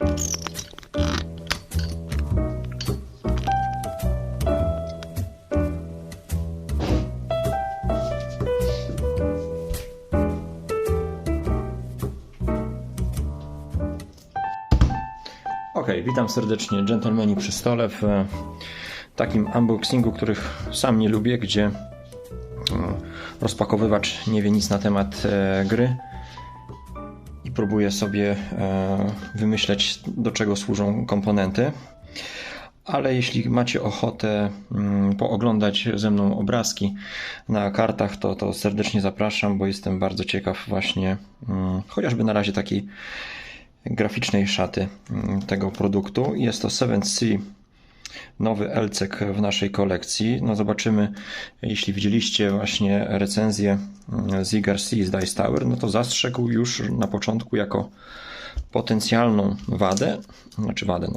Ok, witam serdecznie dżentelmeni przy stole w takim unboxingu, których sam nie lubię, gdzie rozpakowywacz nie wie nic na temat gry i próbuje sobie wymyśleć, do czego służą komponenty. Ale jeśli macie ochotę pooglądać ze mną obrazki na kartach, to serdecznie zapraszam, bo jestem bardzo ciekaw właśnie chociażby na razie takiej graficznej szaty tego produktu. Jest to 7C, nowy LCEG w naszej kolekcji. No zobaczymy, jeśli widzieliście właśnie recenzję Zigarc z Dice Tower, no to zastrzegł już na początku jako potencjalną wadę,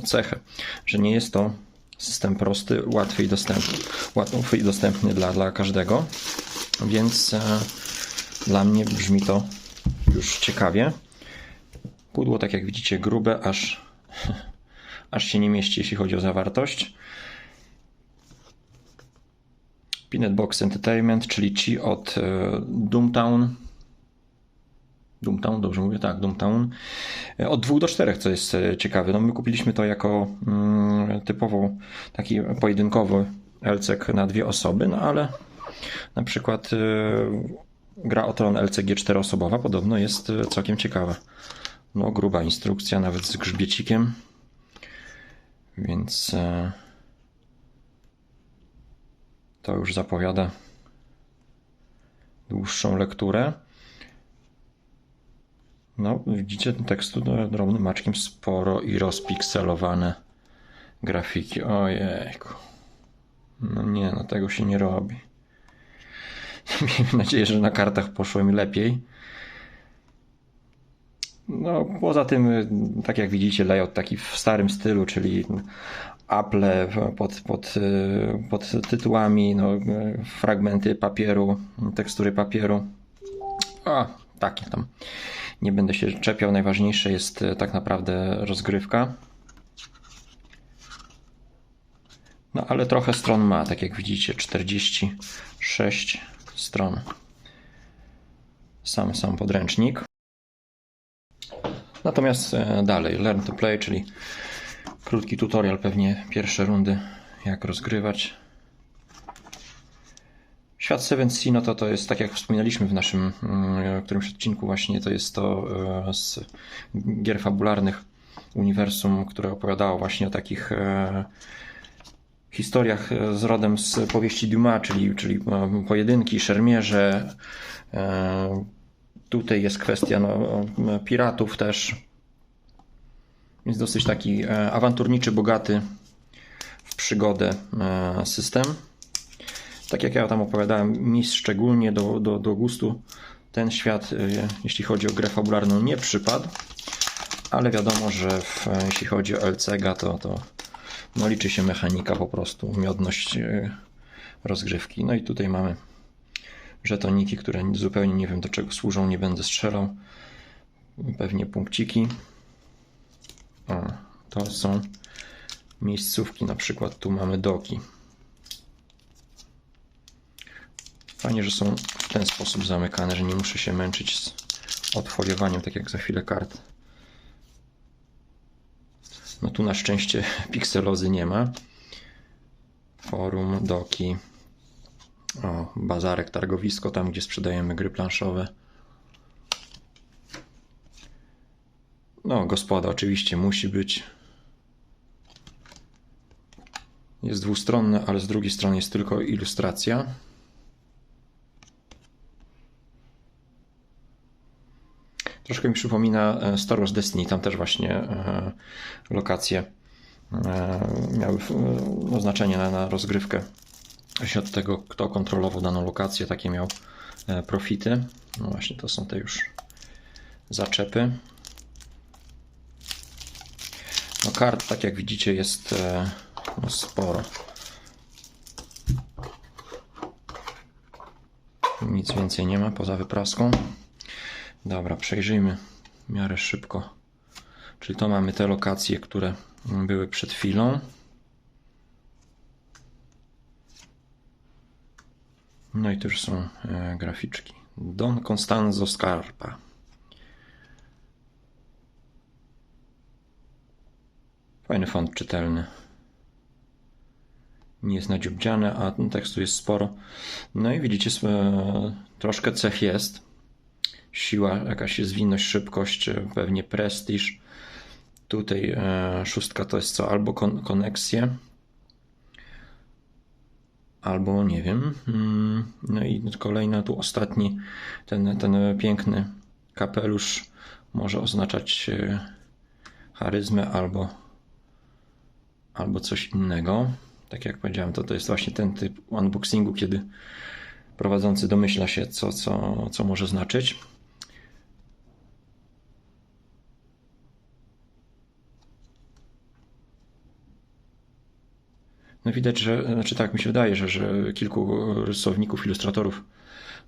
cechę, że nie jest to system prosty, łatwy i dostępny dla każdego, więc dla mnie brzmi to już ciekawie. Pudło, tak jak widzicie, grube, aż się nie mieści, jeśli chodzi o zawartość. Peanut Box Entertainment, czyli ci od Doomtown. Doomtown, dobrze mówię? Tak, Doomtown. Od 2 do 4, co jest ciekawe. No, my kupiliśmy to jako typowo taki pojedynkowy LCEG na 2 osoby, no ale na przykład gra o Tron LCG 4-osobowa podobno jest całkiem ciekawa. No, gruba instrukcja, nawet z grzbiecikiem, więc to już zapowiada dłuższą lekturę. No, widzicie, tekstu drobnym maczkiem sporo i rozpikselowane grafiki. Ojejku. No nie, no tego się nie robi. Miejmy nadzieję, że na kartach poszło mi lepiej. No, poza tym, tak jak widzicie, layout taki w starym stylu, czyli Apple pod tytułami, no, fragmenty papieru, tekstury papieru. Takie tam. Nie będę się czepiał, najważniejsze jest tak naprawdę rozgrywka. No, ale trochę stron ma, tak jak widzicie, 46 stron. Sam podręcznik. Natomiast dalej, Learn to Play, czyli krótki tutorial, pewnie pierwsze rundy, jak rozgrywać. Świat 7C, no to jest, tak jak wspominaliśmy w naszym którymś odcinku właśnie, to jest to z gier fabularnych uniwersum, które opowiadało właśnie o takich historiach z rodem z powieści Dumas, czyli pojedynki, szermierze. Tutaj jest kwestia piratów też, więc dosyć taki awanturniczy, bogaty w przygodę system. Tak jak ja tam opowiadałem, mi szczególnie do gustu ten świat, jeśli chodzi o grę fabularną, nie przypadł, ale wiadomo, że jeśli chodzi o LCEG-a, to no, liczy się mechanika po prostu, umiejętność rozgrywki. No i tutaj mamy żetoniki, które zupełnie nie wiem, do czego służą, nie będę strzelał. Pewnie punkciki. To są miejscówki, na przykład tu mamy doki. Fajnie, że są w ten sposób zamykane, że nie muszę się męczyć z odfoliowaniem, tak jak za chwilę kart. No tu na szczęście pikselozy nie ma. Forum, doki. Bazarek, targowisko, tam gdzie sprzedajemy gry planszowe. No, gospoda oczywiście musi być. Jest dwustronne, ale z drugiej strony jest tylko ilustracja. Troszkę mi przypomina Star Wars Destiny, tam też właśnie lokacje miały znaczenie na rozgrywkę. Od tego, kto kontrolował daną lokację, takie miał profity. No właśnie, to są te już zaczepy. No kart, tak jak widzicie, jest sporo. Nic więcej nie ma poza wypraską. Dobra, przejrzyjmy w miarę szybko Czyli to mamy te lokacje, które były przed chwilą. No i tu już są graficzki. Don Constanzo Scarpa. Fajny font czytelny. Nie jest nadziubdziane, a tekstu jest sporo. No i widzicie, troszkę cech jest. Siła, jakaś jest zwinność, szybkość, pewnie prestiż. Tutaj 6 to jest co? Albo koneksje, albo nie wiem. No i kolejny, tu ostatni, ten piękny kapelusz może oznaczać charyzmę albo coś innego. Tak jak powiedziałem, to jest właśnie ten typ unboxingu, kiedy prowadzący domyśla się, co może znaczyć. No widać, że, znaczy tak mi się wydaje, że kilku rysowników, ilustratorów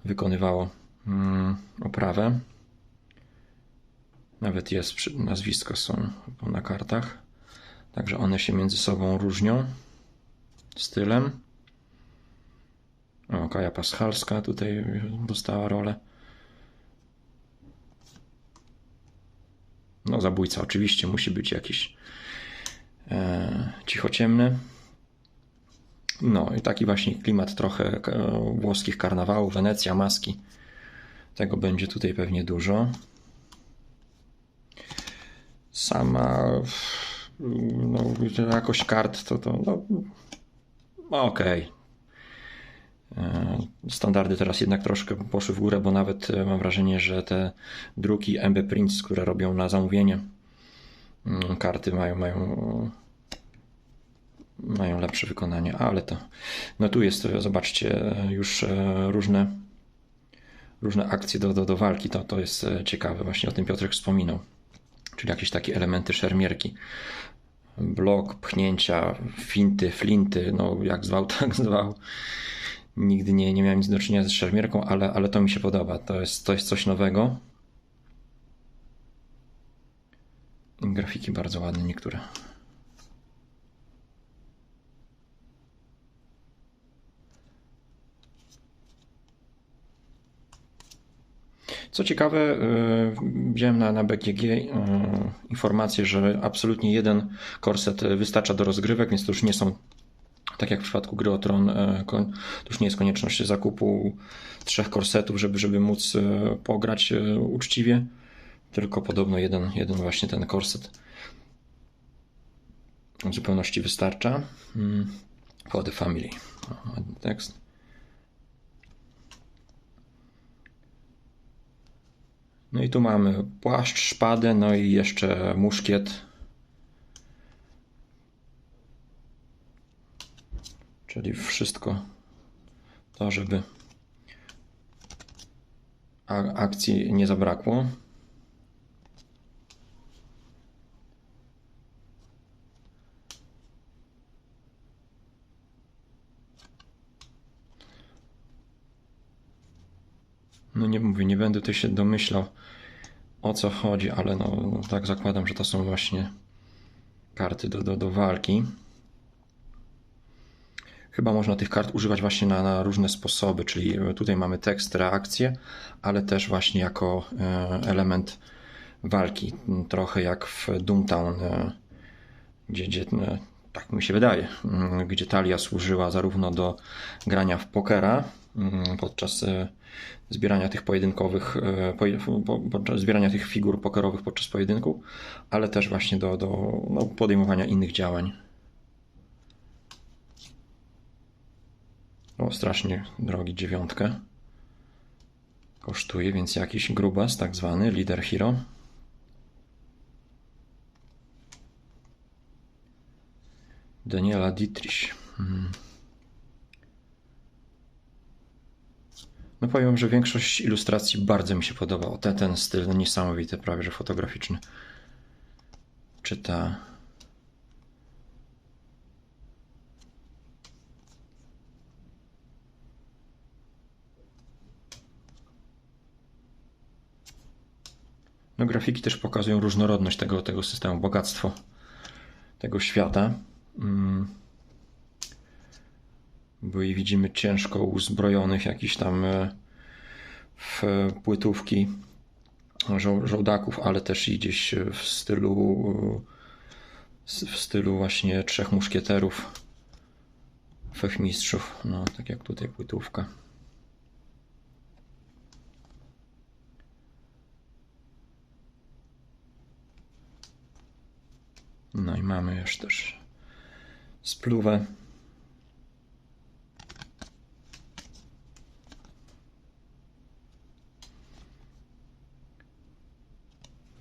wykonywało oprawę. Nawet jest, nazwiska są na kartach. Także one się między sobą różnią stylem. O, Kaja Paschalska tutaj dostała rolę. No zabójca oczywiście musi być jakiś cichociemny. No i taki właśnie klimat trochę włoskich karnawałów, Wenecja, maski. Tego będzie tutaj pewnie dużo. Sama jakość kart to okej. Standardy teraz jednak troszkę poszły w górę, bo nawet mam wrażenie, że te druki MB Prints, które robią na zamówienie, karty mają lepsze wykonanie, ale to no tu jest, zobaczcie, już różne akcje do walki, to jest ciekawe, właśnie o tym Piotrek wspominał, czyli jakieś takie elementy szermierki, blok, pchnięcia, finty, flinty, no jak zwał, tak zwał. Nigdy nie miałem nic do czynienia z szermierką, ale to mi się podoba, to jest coś nowego. I grafiki bardzo ładne niektóre. Co ciekawe, widziałem na BGG informację, że absolutnie jeden korset wystarcza do rozgrywek, więc to już nie są, tak jak w przypadku gry o Tron, to już nie jest konieczność zakupu 3 korsetów, żeby móc pograć uczciwie, tylko podobno jeden właśnie ten korset w zupełności wystarcza. For the family. Tekst. No i tu mamy płaszcz, szpadę, no i jeszcze muszkiet. Czyli wszystko to, żeby akcji nie zabrakło. No nie mówię, nie będę tutaj się domyślał, o co chodzi, ale no tak zakładam, że to są właśnie karty do walki. Chyba można tych kart używać właśnie na różne sposoby, czyli tutaj mamy tekst, reakcję, ale też właśnie jako element walki. Trochę jak w Doomtown, gdzie tak mi się wydaje, gdzie talia służyła zarówno do grania w pokera podczas zbierania tych pojedynkowych, podczas zbierania tych figur pokerowych podczas pojedynku, ale też właśnie do podejmowania innych działań. O, strasznie drogi 9 kosztuje, więc jakiś grubas, tak zwany Leader Hero. Daniela Dietrich. No powiem, że większość ilustracji bardzo mi się podoba. Ten styl, no niesamowity, prawie że fotograficzny. Czyta. No No, grafiki też pokazują różnorodność tego systemu, bogactwo tego świata. Bo i widzimy ciężko uzbrojonych jakichś tam w płytówki żołdaków, ale też i gdzieś w stylu właśnie Trzech Muszkieterów, Fechmistrzów, no tak jak tutaj płytówka. No i mamy już też spluwę.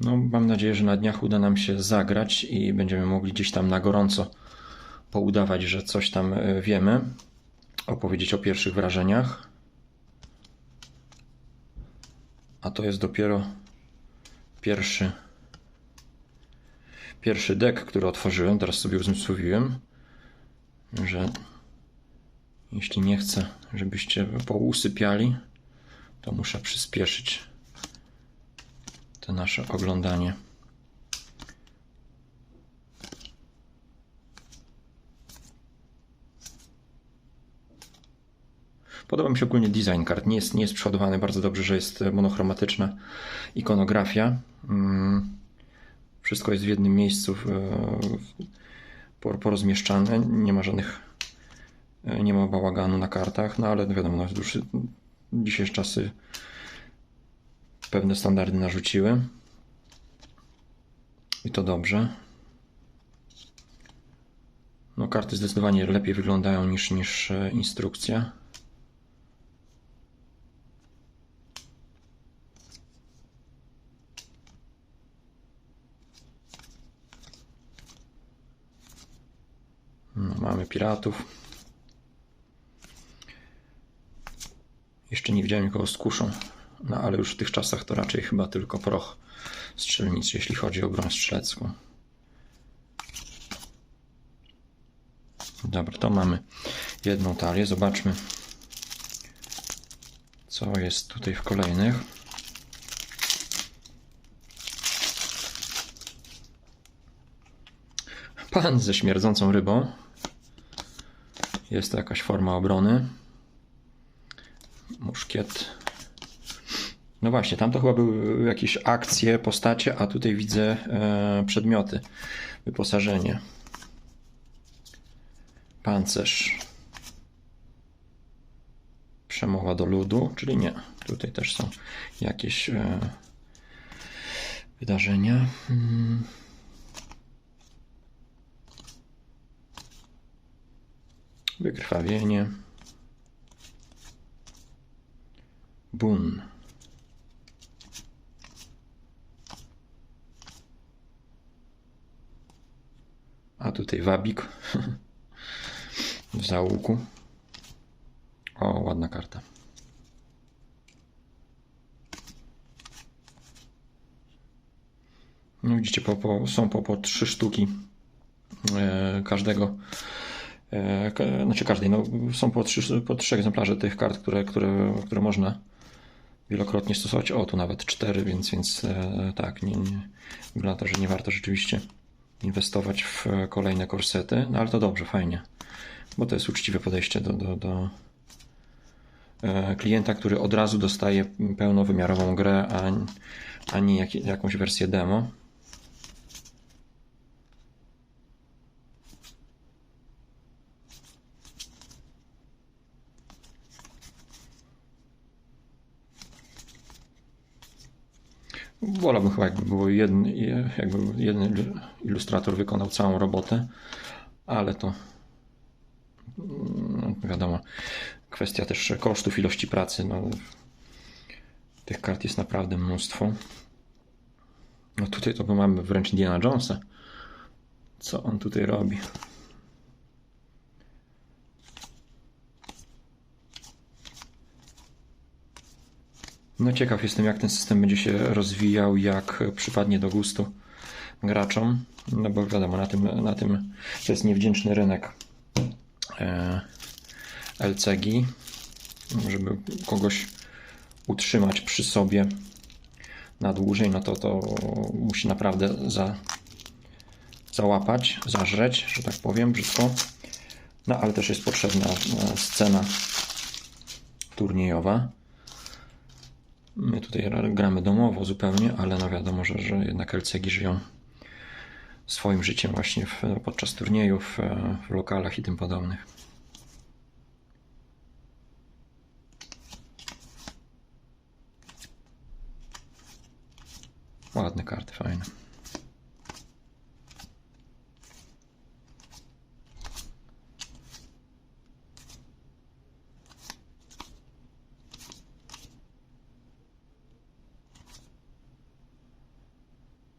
No, mam nadzieję, że na dniach uda nam się zagrać i będziemy mogli gdzieś tam na gorąco poudawać, że coś tam wiemy, opowiedzieć o pierwszych wrażeniach. A to jest dopiero pierwszy deck, który otworzyłem. Teraz sobie uzmysłowiłem, że jeśli nie chcę, żebyście pousypiali, to muszę przyspieszyć to nasze oglądanie. Podoba mi się ogólnie design kart. Nie jest przodowany, bardzo dobrze, że jest monochromatyczna ikonografia. Wszystko jest w jednym miejscu porozmieszczane. Nie ma bałaganu na kartach, no ale wiadomo, dzisiejsze czasy pewne standardy narzuciły. I to dobrze. No, karty zdecydowanie lepiej wyglądają niż instrukcja. No, mamy piratów. Jeszcze nie widziałem nikogo z kuszą. No ale już w tych czasach to raczej chyba tylko proch strzelniczy, jeśli chodzi o broń strzelecką. Dobra, to mamy jedną talię. Zobaczmy, co jest tutaj w kolejnych. Pan ze śmierdzącą rybą. Jest to jakaś forma obrony. Muszkiet. No właśnie, tam to chyba były jakieś akcje, postacie, a tutaj widzę przedmioty, wyposażenie. Pancerz. Przemowa do ludu, czyli nie. Tutaj też są jakieś wydarzenia. Wykrwawienie. Bun. A tutaj wabik w załuku. O, ładna karta. No widzicie, są po 3 sztuki każdego. Znaczy każdej, no, są po 3 egzemplarze tych kart, które można wielokrotnie stosować. O, tu nawet 4, więc tak, nie wygląda to, że nie warto rzeczywiście inwestować w kolejne korsety, no ale to dobrze, fajnie, bo to jest uczciwe podejście do klienta, który od razu dostaje pełnowymiarową grę, a nie jakąś wersję demo. Wolałbym chyba, jakby jeden ilustrator wykonał całą robotę, ale to no, wiadomo, kwestia też kosztów, ilości pracy. No, tych kart jest naprawdę mnóstwo. No tutaj to mamy wręcz Indiana Jonesa. Co on tutaj robi? No ciekaw jestem, jak ten system będzie się rozwijał, jak przypadnie do gustu graczom. No bo wiadomo, na tym to jest niewdzięczny rynek LCG, żeby kogoś utrzymać przy sobie na dłużej, no to musi naprawdę załapać, zażreć, że tak powiem brzydko. No ale też jest potrzebna scena turniejowa. My tutaj gramy domowo zupełnie, ale no wiadomo, że jednak LCG żyją swoim życiem właśnie podczas turniejów, w lokalach i tym podobnych. Ładne karty, fajne.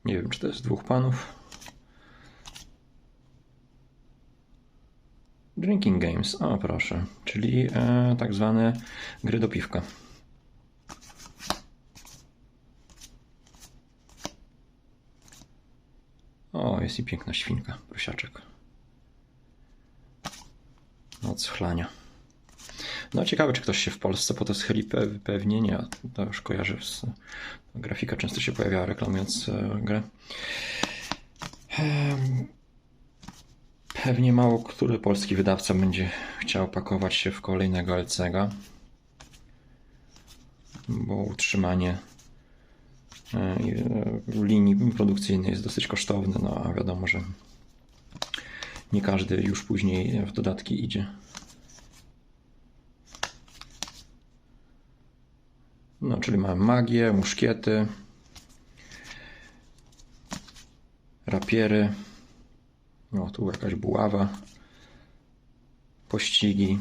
Nie wiem, czy to jest dwóch panów. Drinking games, o proszę, czyli tak zwane gry do piwka. O, jest i piękna świnka, prosiaczek. Od schlania. No ciekawe, czy ktoś się w Polsce po to schyli, pewnie nie. To już kojarzę, grafika często się pojawiała reklamując grę. Pewnie mało który polski wydawca będzie chciał pakować się w kolejnego LCG, bo utrzymanie linii produkcyjnej jest dosyć kosztowne, no a wiadomo, że nie każdy już później w dodatki idzie. No, czyli mamy magię, muszkiety, rapiery, no tu jakaś buława, pościgi,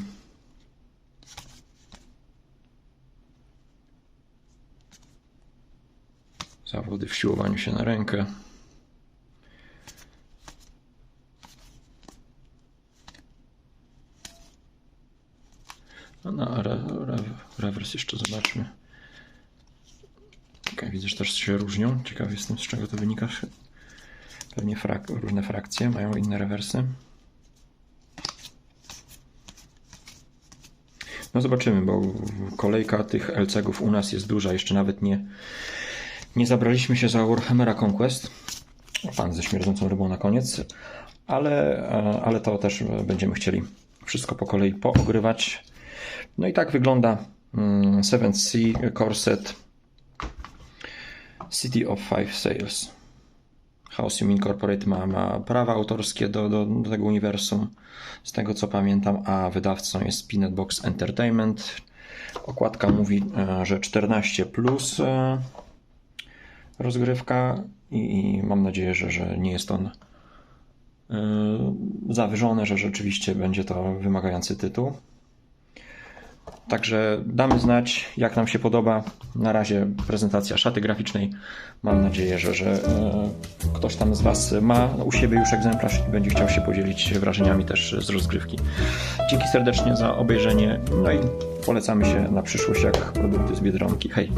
zawody w siłowaniu się na rękę, no, rewers jeszcze zobaczmy. Okay, widzę, że też się różnią. Ciekaw jestem, z czego to wynika. Pewnie różne frakcje mają inne rewersy. No zobaczymy, bo kolejka tych LCG-ów u nas jest duża. Jeszcze nawet nie zabraliśmy się za Warhammera Conquest. Pan ze śmierdzącą rybą na koniec. Ale to też będziemy chcieli wszystko po kolei poogrywać. No i tak wygląda 7th Sea Core Set City of Five Sails. Chaosium Incorporate ma prawa autorskie do tego uniwersum, z tego co pamiętam, a wydawcą jest Peanut Box Entertainment. Okładka mówi, że 14 plus rozgrywka i mam nadzieję, że nie jest on zawyżone, że rzeczywiście będzie to wymagający tytuł. Także damy znać, jak nam się podoba. Na razie prezentacja szaty graficznej. Mam nadzieję, że ktoś tam z Was ma u siebie już egzemplarz i będzie chciał się podzielić wrażeniami też z rozgrywki. Dzięki serdecznie za obejrzenie. No i polecamy się na przyszłość jak produkty z Biedronki. Hej!